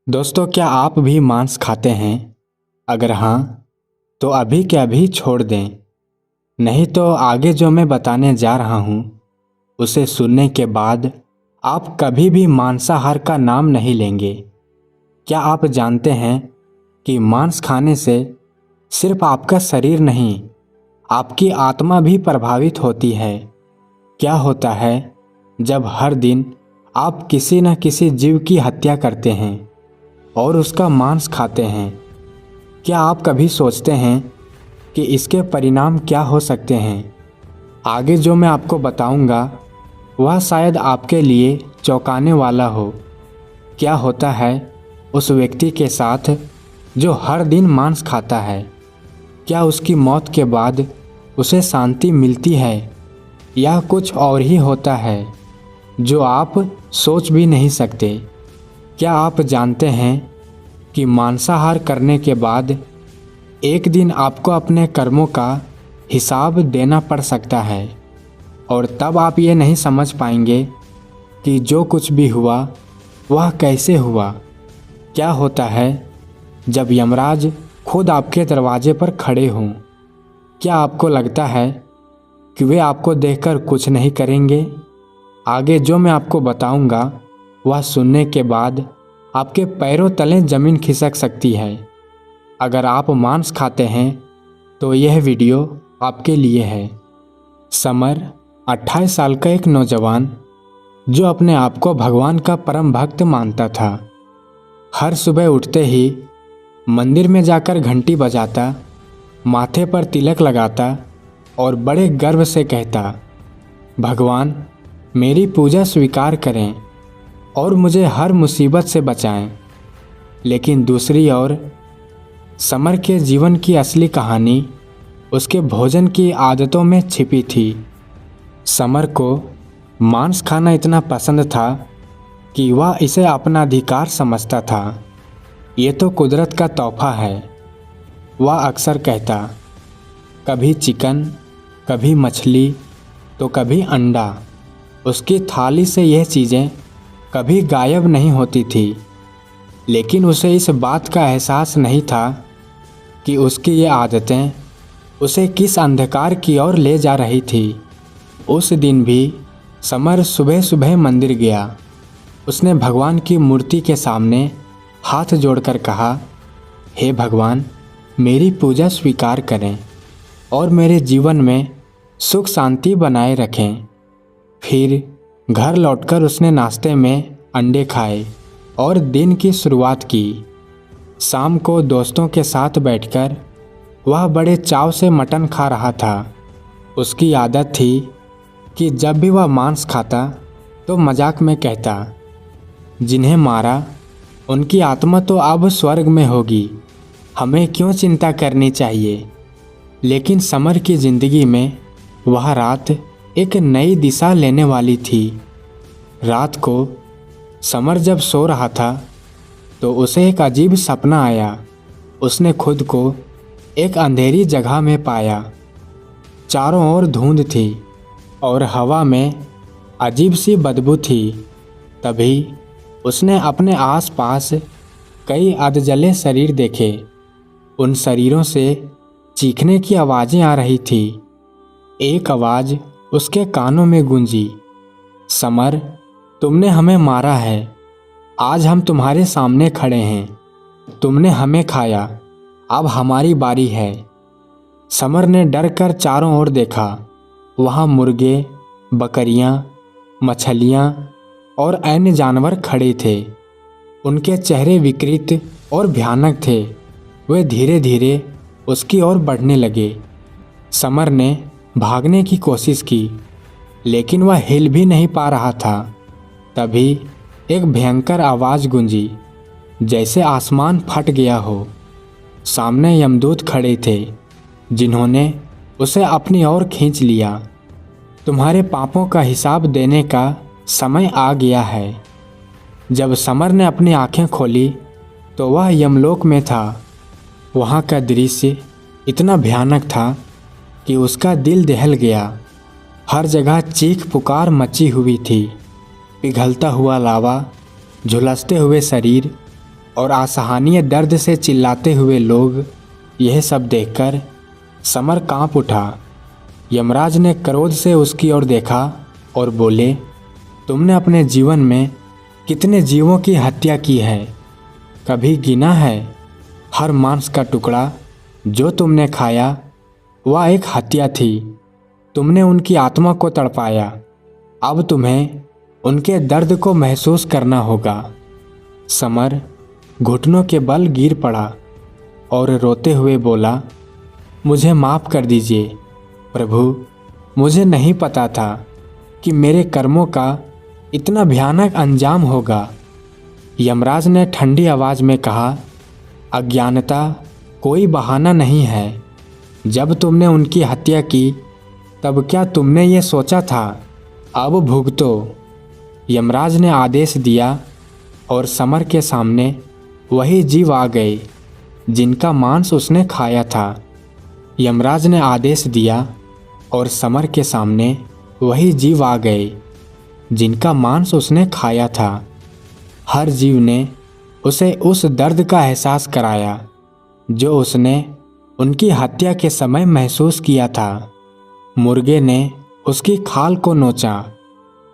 दोस्तों, क्या आप भी मांस खाते हैं? अगर हाँ, तो अभी के अभी छोड़ दें। नहीं तो आगे जो मैं बताने जा रहा हूँ, उसे सुनने के बाद आप कभी भी मांसाहार का नाम नहीं लेंगे। क्या आप जानते हैं कि मांस खाने से सिर्फ आपका शरीर नहीं, आपकी आत्मा भी प्रभावित होती है? क्या होता है जब हर दिन आप किसी न किसी जीव की हत्या करते हैं और उसका मांस खाते हैं? क्या आप कभी सोचते हैं कि इसके परिणाम क्या हो सकते हैं? आगे जो मैं आपको बताऊंगा, वह शायद आपके लिए चौंकाने वाला हो। क्या होता है उस व्यक्ति के साथ जो हर दिन मांस खाता है? क्या उसकी मौत के बाद उसे शांति मिलती है, या कुछ और ही होता है जो आप सोच भी नहीं सकते? क्या आप जानते हैं कि मांसाहार करने के बाद एक दिन आपको अपने कर्मों का हिसाब देना पड़ सकता है, और तब आप ये नहीं समझ पाएंगे कि जो कुछ भी हुआ वह कैसे हुआ। क्या होता है जब यमराज खुद आपके दरवाजे पर खड़े हों? क्या आपको लगता है कि वे आपको देखकर कुछ नहीं करेंगे? आगे जो मैं आपको बताऊंगा, वह सुनने के बाद आपके पैरों तले ज़मीन खिसक सकती है। अगर आप मांस खाते हैं तो यह वीडियो आपके लिए है। समर 28 साल का एक नौजवान जो अपने आप को भगवान का परम भक्त मानता था। हर सुबह उठते ही मंदिर में जाकर घंटी बजाता, माथे पर तिलक लगाता और बड़े गर्व से कहता, भगवान मेरी पूजा स्वीकार करें और मुझे हर मुसीबत से बचाएं। लेकिन दूसरी ओर समर के जीवन की असली कहानी उसके भोजन की आदतों में छिपी थी। समर को मांस खाना इतना पसंद था कि वह इसे अपना अधिकार समझता था। ये तो कुदरत का तोहफा है, वह अक्सर कहता। कभी चिकन, कभी मछली, तो कभी अंडा। उसकी थाली से यह चीज़ें कभी गायब नहीं होती थी। लेकिन उसे इस बात का एहसास नहीं था कि उसकी ये आदतें उसे किस अंधकार की ओर ले जा रही थी। उस दिन भी समर सुबह सुबह मंदिर गया। उसने भगवान की मूर्ति के सामने हाथ जोड़कर कहा, हे भगवान, मेरी पूजा स्वीकार करें और मेरे जीवन में सुख शांति बनाए रखें। फिर घर लौटकर उसने नाश्ते में अंडे खाए और दिन की शुरुआत की। शाम को दोस्तों के साथ बैठकर वह बड़े चाव से मटन खा रहा था। उसकी आदत थी कि जब भी वह मांस खाता तो मजाक में कहता, जिन्हें मारा उनकी आत्मा तो अब स्वर्ग में होगी, हमें क्यों चिंता करनी चाहिए। लेकिन समर की ज़िंदगी में वह रात एक नई दिशा लेने वाली थी। रात को समर जब सो रहा था तो उसे एक अजीब सपना आया। उसने खुद को एक अंधेरी जगह में पाया। चारों ओर धुंध थी और हवा में अजीब सी बदबू थी। तभी उसने अपने आसपास कई अधजले शरीर देखे। उन शरीरों से चीखने की आवाज़ें आ रही थी। एक आवाज़ उसके कानों में गूंजी, समर, तुमने हमें मारा है, आज हम तुम्हारे सामने खड़े हैं। तुमने हमें खाया, अब हमारी बारी है। समर ने डर कर चारों ओर देखा। वहाँ मुर्गे, बकरियाँ, मछलियाँ और अन्य जानवर खड़े थे। उनके चेहरे विकृत और भयानक थे। वे धीरे धीरे उसकी ओर बढ़ने लगे। समर ने भागने की कोशिश की, लेकिन वह हिल भी नहीं पा रहा था। तभी एक भयंकर आवाज़ गूंजी, जैसे आसमान फट गया हो। सामने यमदूत खड़े थे, जिन्होंने उसे अपनी ओर खींच लिया। तुम्हारे पापों का हिसाब देने का समय आ गया है। जब समर ने अपनी आंखें खोली तो वह यमलोक में था। वहाँ का दृश्य इतना भयानक था कि उसका दिल दहल गया। हर जगह चीख पुकार मची हुई थी। पिघलता हुआ लावा, झुलसते हुए शरीर और असहनीय दर्द से चिल्लाते हुए लोग यह सब देखकर समर कांप उठा। यमराज ने क्रोध से उसकी ओर देखा और बोले, तुमने अपने जीवन में कितने जीवों की हत्या की है? कभी गिना है? हर मांस का टुकड़ा जो तुमने खाया वह एक हत्या थी। तुमने उनकी आत्मा को तड़पाया। अब तुम्हें उनके दर्द को महसूस करना होगा। समर घुटनों के बल गिर पड़ा और रोते हुए बोला, मुझे माफ़ कर दीजिए प्रभु, मुझे नहीं पता था कि मेरे कर्मों का इतना भयानक अंजाम होगा। यमराज ने ठंडी आवाज़ में कहा, अज्ञानता कोई बहाना नहीं है। जब तुमने उनकी हत्या की तब क्या तुमने ये सोचा था? अब भुगतो। यमराज ने आदेश दिया और समर के सामने वही जीव आ गए जिनका मांस उसने खाया था। यमराज ने आदेश दिया और समर के सामने वही जीव आ गए जिनका मांस उसने खाया था। हर जीव ने उसे उस दर्द का एहसास कराया जो उसने उनकी हत्या के समय महसूस किया था। मुर्गे ने उसकी खाल को नोचा,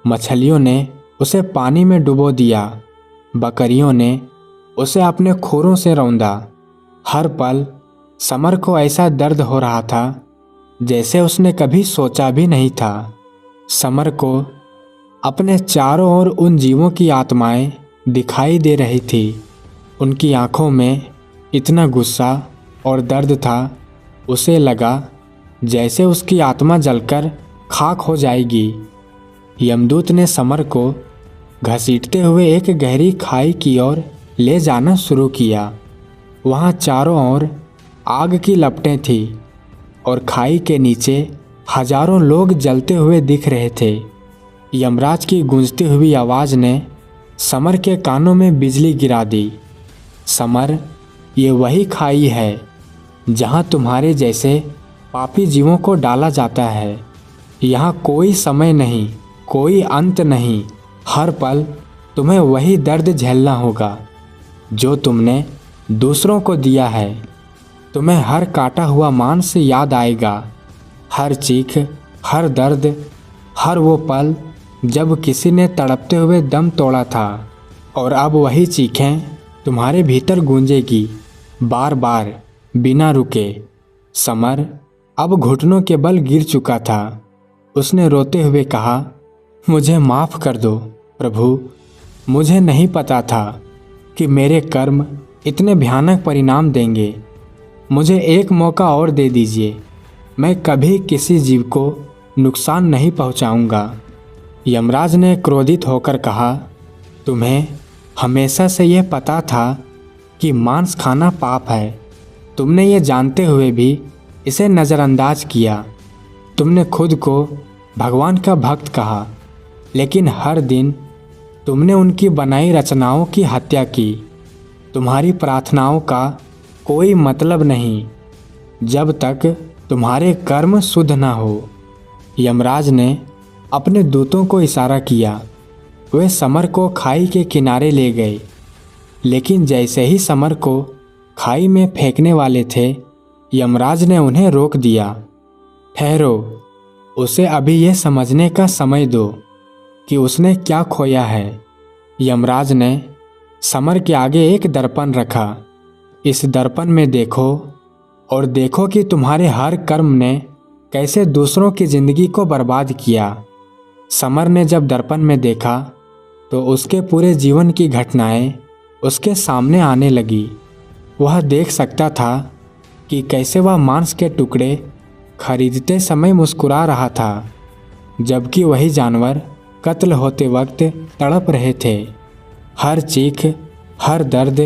मछलियों ने उसे पानी में डुबो दिया, बकरियों ने उसे अपने खुरों से रौंदा। हर पल समर को ऐसा दर्द हो रहा था जैसे उसने कभी सोचा भी नहीं था। समर को अपने चारों ओर उन जीवों की आत्माएं दिखाई दे रही थी। उनकी आंखों में इतना गुस्सा और दर्द था, उसे लगा जैसे उसकी आत्मा जलकर खाक हो जाएगी। यमदूत ने समर को घसीटते हुए एक गहरी खाई की ओर ले जाना शुरू किया। वहाँ चारों ओर आग की लपटें थीं और खाई के नीचे हजारों लोग जलते हुए दिख रहे थे। यमराज की गूंजती हुई आवाज़ ने समर के कानों में बिजली गिरा दी। समर, ये वही खाई है जहाँ तुम्हारे जैसे पापी जीवों को डाला जाता है। यहाँ कोई समय नहीं, कोई अंत नहीं। हर पल तुम्हें वही दर्द झेलना होगा जो तुमने दूसरों को दिया है। तुम्हें हर काटा हुआ मांस याद आएगा, हर चीख, हर दर्द, हर वो पल जब किसी ने तड़पते हुए दम तोड़ा था। और अब वही चीखें तुम्हारे भीतर गूंजेगी, बार बार, बिना रुके। समर अब घुटनों के बल गिर चुका था। उसने रोते हुए कहा, मुझे माफ़ कर दो प्रभु, मुझे नहीं पता था कि मेरे कर्म इतने भयानक परिणाम देंगे। मुझे एक मौका और दे दीजिए, मैं कभी किसी जीव को नुकसान नहीं पहुंचाऊंगा। यमराज ने क्रोधित होकर कहा, तुम्हें हमेशा से यह पता था कि मांस खाना पाप है। तुमने ये जानते हुए भी इसे नज़रअंदाज किया। तुमने खुद को भगवान का भक्त कहा, लेकिन हर दिन तुमने उनकी बनाई रचनाओं की हत्या की। तुम्हारी प्रार्थनाओं का कोई मतलब नहीं जब तक तुम्हारे कर्म शुद्ध ना हो। यमराज ने अपने दूतों को इशारा किया। वे समर को खाई के किनारे ले गए, लेकिन जैसे ही समर को खाई में फेंकने वाले थे, यमराज ने उन्हें रोक दिया। ठहरो, उसे अभी यह समझने का समय दो कि उसने क्या खोया है। यमराज ने समर के आगे एक दर्पण रखा। इस दर्पण में देखो और देखो कि तुम्हारे हर कर्म ने कैसे दूसरों की जिंदगी को बर्बाद किया। समर ने जब दर्पण में देखा तो उसके पूरे जीवन की घटनाएं उसके सामने आने लगी। वह देख सकता था कि कैसे वह मांस के टुकड़े खरीदते समय मुस्कुरा रहा था, जबकि वही जानवर कत्ल होते वक्त तड़प रहे थे। हर चीख, हर दर्द,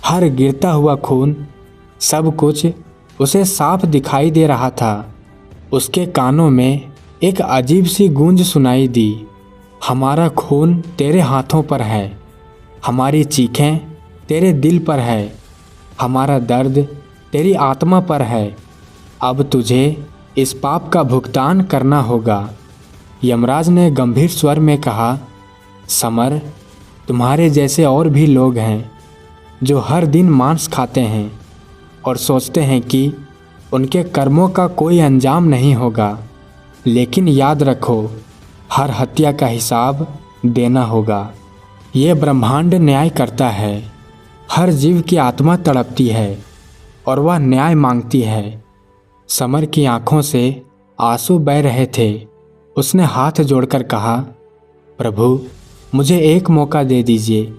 हर गिरता हुआ खून, सब कुछ उसे साफ दिखाई दे रहा था। उसके कानों में एक अजीब सी गूंज सुनाई दी, हमारा खून तेरे हाथों पर है, हमारी चीखें तेरे दिल पर है, हमारा दर्द तेरी आत्मा पर है। अब तुझे इस पाप का भुगतान करना होगा। यमराज ने गंभीर स्वर में कहा, समर, तुम्हारे जैसे और भी लोग हैं जो हर दिन मांस खाते हैं और सोचते हैं कि उनके कर्मों का कोई अंजाम नहीं होगा। लेकिन याद रखो, हर हत्या का हिसाब देना होगा। ये ब्रह्मांड न्याय करता है। हर जीव की आत्मा तड़पती है और वह न्याय मांगती है। समर की आंखों से आंसू बह रहे थे। उसने हाथ जोड़कर कहा, प्रभु, मुझे एक मौका दे दीजिए।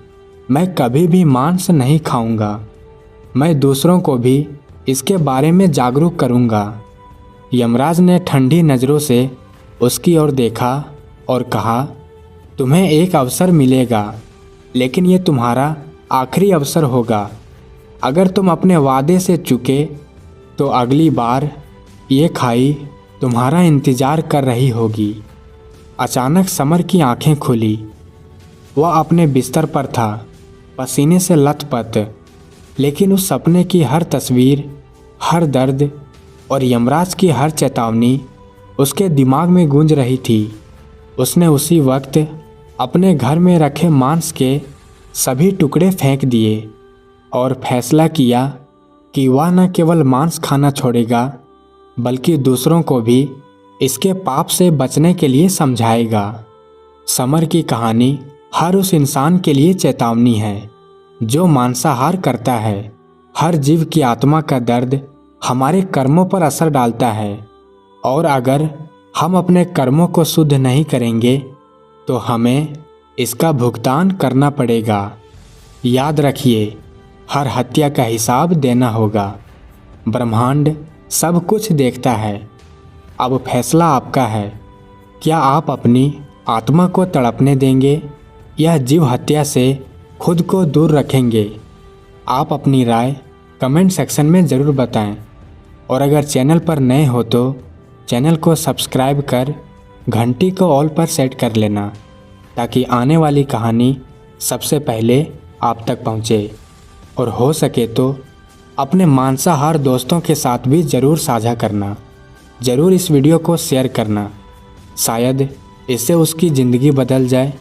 मैं कभी भी मांस नहीं खाऊंगा। मैं दूसरों को भी इसके बारे में जागरूक करूंगा। यमराज ने ठंडी नज़रों से उसकी ओर देखा और कहा, तुम्हें एक अवसर मिलेगा, लेकिन ये तुम्हारा आखिरी अवसर होगा। अगर तुम अपने वादे से चूके तो अगली बार ये खाई तुम्हारा इंतज़ार कर रही होगी। अचानक समर की आंखें खुली। वह अपने बिस्तर पर था, पसीने से लथपथ, लेकिन उस सपने की हर तस्वीर, हर दर्द और यमराज की हर चेतावनी उसके दिमाग में गूंज रही थी। उसने उसी वक्त अपने घर में रखे मांस के सभी टुकड़े फेंक दिए और फैसला किया कि वह न केवल मांस खाना छोड़ेगा, बल्कि दूसरों को भी इसके पाप से बचने के लिए समझाएगा। समर की कहानी हर उस इंसान के लिए चेतावनी है जो मांसाहार करता है। हर जीव की आत्मा का दर्द हमारे कर्मों पर असर डालता है, और अगर हम अपने कर्मों को शुद्ध नहीं करेंगे तो हमें इसका भुगतान करना पड़ेगा। याद रखिए, हर हत्या का हिसाब देना होगा। ब्रह्मांड सब कुछ देखता है। अब फैसला आपका है। क्या आप अपनी आत्मा को तड़पने देंगे या जीव हत्या से खुद को दूर रखेंगे? आप अपनी राय कमेंट सेक्शन में ज़रूर बताएं, और अगर चैनल पर नए हो तो चैनल को सब्सक्राइब कर घंटी को ऑल पर सेट कर लेना, ताकि आने वाली कहानी सबसे पहले आप तक पहुंचे। और हो सके तो अपने मांसाहार दोस्तों के साथ भी ज़रूर साझा करना। ज़रूर इस वीडियो को शेयर करना, शायद इससे उसकी ज़िंदगी बदल जाए।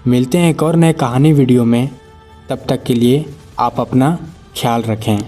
मिलते हैं एक और नए कहानी वीडियो में। तब तक के लिए आप अपना ख्याल रखें।